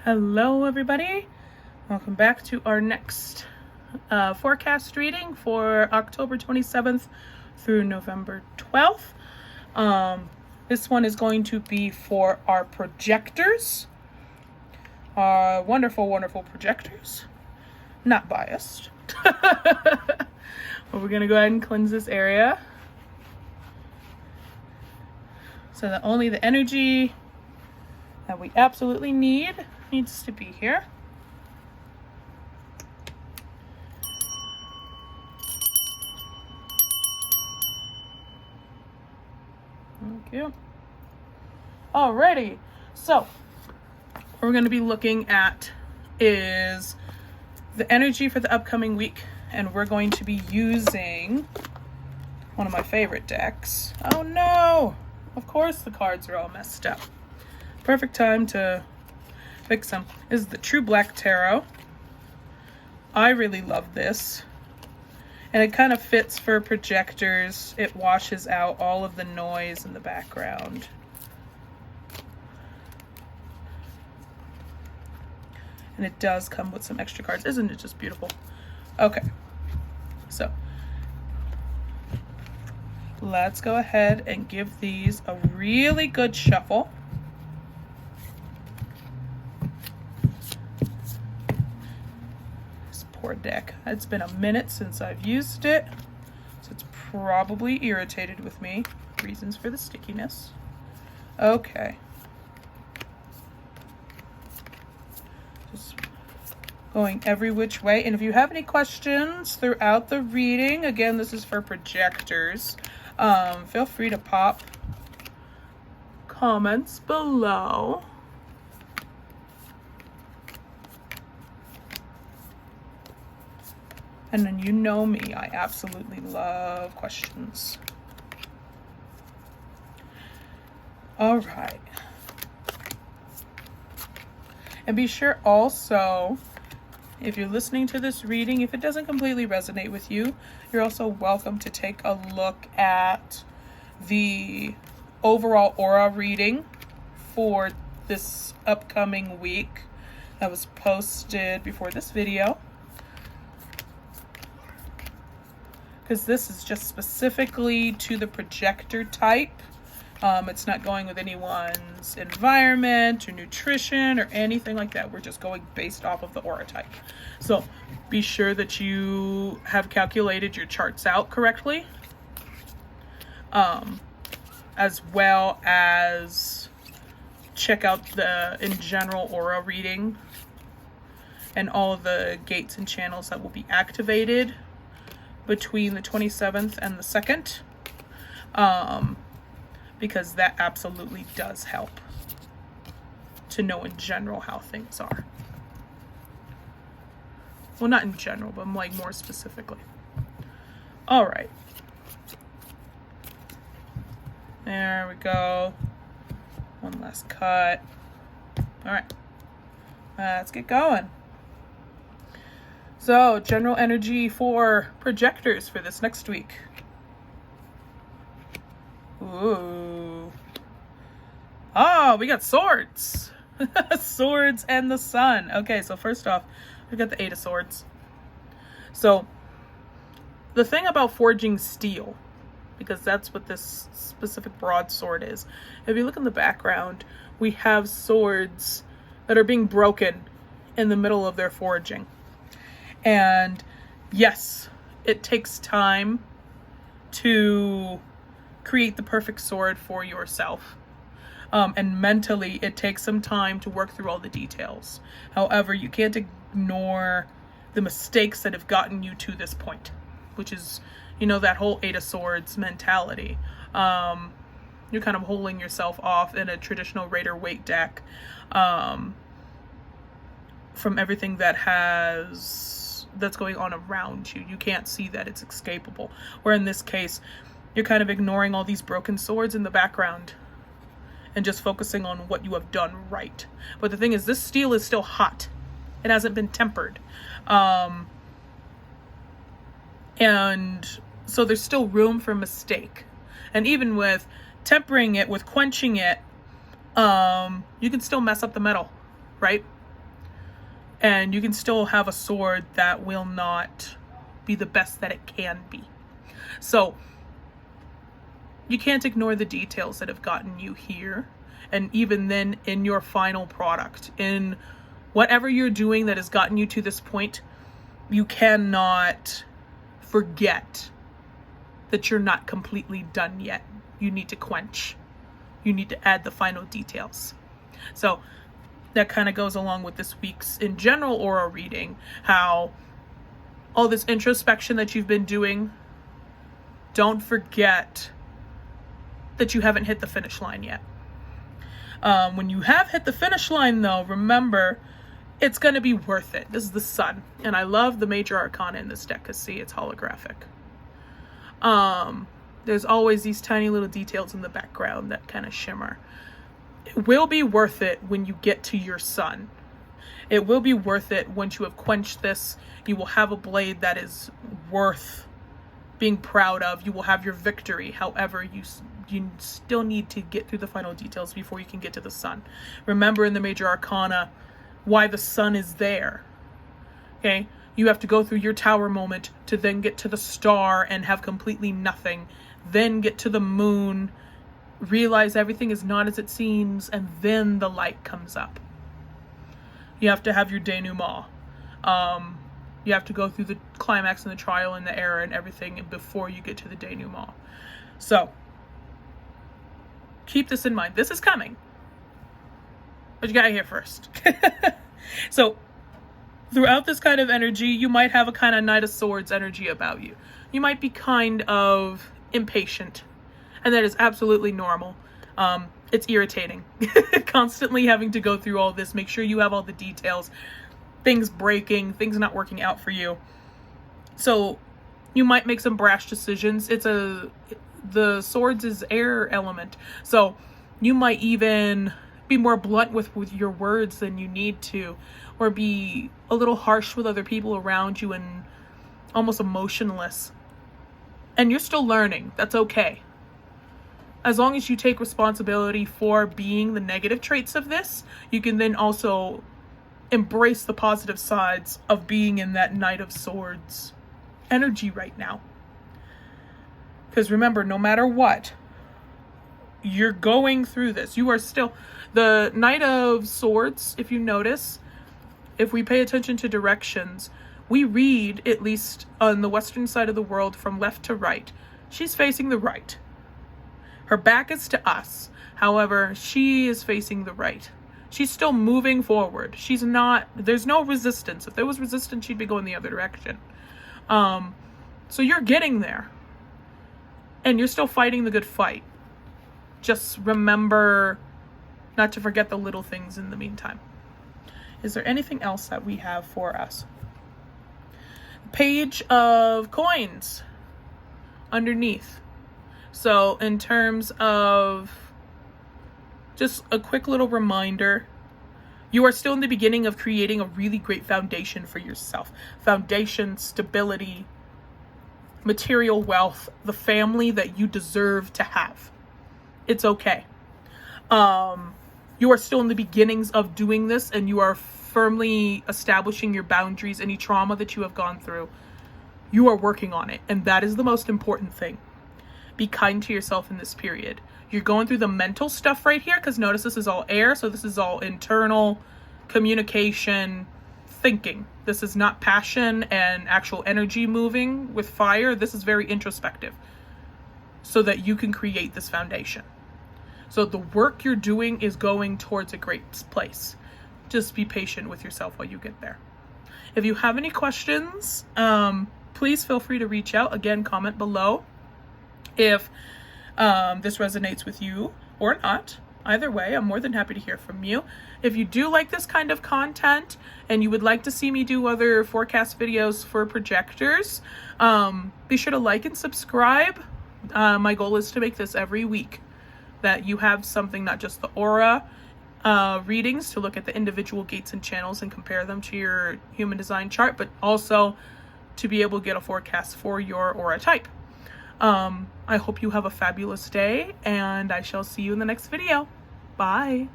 Hello everybody, welcome back to our next forecast reading for October 27th through November 12th. This one is going to be for our projectors, our wonderful projectors, not biased. But we're going to go ahead and cleanse this area so that only the energy that we absolutely needs to be here. Thank you. Alrighty, so what we're going to be looking at is the energy for the upcoming week, and we're going to be using one of my favorite decks. Oh no! Of course the cards are all messed up. Perfect time to fix them. This is the True Black Tarot. I really love this. And it kind of fits for projectors. It washes out all of the noise in the background. And it does come with some extra cards. Isn't it just beautiful? Okay. So, let's go ahead and give these a really good shuffle. Poor deck. It's been a minute since I've used it, so it's probably irritated with me. Reasons for the stickiness. Okay. Just going every which way. And if you have any questions throughout the reading, again, this is for projectors, feel free to pop comments below. And then you know me, I absolutely love questions. All right. And be sure also, if you're listening to this reading, if it doesn't completely resonate with you, you're also welcome to take a look at the overall aura reading for this upcoming week that was posted before this video. Because this is just specifically to the projector type. It's not going with anyone's environment or nutrition or anything like that. We're just going based off of the aura type. So be sure that you have calculated your charts out correctly. As well as check out the in general aura reading and all of the gates and channels that will be activated between the 27th and the 2nd, because that absolutely does help to know in general how things are. Well, not in general, but like more specifically. All right. There we go. One last cut. All right. Let's get going. So, general energy for projectors for this next week. Ooh. Oh, we got swords. Swords and the sun. Okay, so first off, we got the 8 of Swords. So, the thing about forging steel, because that's what this specific broadsword is. If you look in the background, we have swords that are being broken in the middle of their forging. And yes, it takes time to create the perfect sword for yourself. And mentally, it takes some time to work through all the details. However, you can't ignore the mistakes that have gotten you to this point, which is, you know, that whole 8 of Swords mentality. You're kind of holding yourself off in a traditional Raider weight deck from everything that's going on around you. You can't see that it's escapable. Where in this case, you're kind of ignoring all these broken swords in the background and just focusing on what you have done right. But the thing is, this steel is still hot. It hasn't been tempered. And so there's still room for mistake. And even with tempering it, with quenching it, you can still mess up the metal, right? And you can still have a sword that will not be the best that it can be. So you can't ignore the details that have gotten you here. And even then, in your final product, in whatever you're doing that has gotten you to this point, you cannot forget that you're not completely done yet. You need to quench. You need to add the final details. So that kind of goes along with this week's in general aura reading, how all this introspection that you've been doing, don't forget that you haven't hit the finish line yet. When you have hit the finish line, though, remember, it's going to be worth it. This is the sun. And I love the major arcana in this deck because, see, it's holographic. There's always these tiny little details in the background that kind of shimmer. It will be worth it when you get to your sun. It will be worth it once you have quenched this. You will have a blade that is worth being proud of. You will have your victory. However, you still need to get through the final details before you can get to the sun. Remember in the major arcana why the sun is there. Okay? You have to go through your tower moment to then get to the star and have completely nothing. Then get to the moon, realize everything is not as it seems, and then the light comes up. You have to have your denouement. You have to go through the climax and the trial and the error and everything before you get to the denouement. So, keep this in mind. This is coming. But you gotta hear first. So, throughout this kind of energy, you might have a kind of Knight of Swords energy about you. You might be kind of impatient. And that is absolutely normal. It's irritating. Constantly having to go through all this. Make sure you have all the details. Things breaking. Things not working out for you. So, you might make some brash decisions. The swords is air element. So, you might even be more blunt with your words than you need to. Or be a little harsh with other people around you and almost emotionless. And you're still learning. That's okay. As long as you take responsibility for being the negative traits of this, you can then also embrace the positive sides of being in that Knight of Swords energy right now. Because remember, no matter what, you're going through this. You are still... The Knight of Swords, if you notice, if we pay attention to directions, we read, at least on the western side of the world, from left to right. She's facing the right. Her back is to us. However, she is facing the right. She's still moving forward. She's not... There's no resistance. If there was resistance, she'd be going the other direction. So you're getting there. And you're still fighting the good fight. Just remember not to forget the little things in the meantime. Is there anything else that we have for us? Page of coins underneath. So in terms of just a quick little reminder, you are still in the beginning of creating a really great foundation for yourself. Foundation, stability, material wealth, the family that you deserve to have. It's okay. You are still in the beginnings of doing this, and you are firmly establishing your boundaries. Any trauma that you have gone through, you are working on it, and that is the most important thing. Be kind to yourself in this period. You're going through the mental stuff right here, because notice this is all air, so this is all internal communication, thinking. This is not passion and actual energy moving with fire. This is very introspective, so that you can create this foundation. So the work you're doing is going towards a great place. Just be patient with yourself while you get there. If you have any questions, please feel free to reach out. Again, comment below if this resonates with you or not. Either way, I'm more than happy to hear from you. If you do like this kind of content and you would like to see me do other forecast videos for projectors, be sure to like and subscribe. My goal is to make this every week, that you have something, not just the aura readings to look at the individual gates and channels and compare them to your human design chart, but also to be able to get a forecast for your aura type. I hope you have a fabulous day, and I shall see you in the next video. Bye.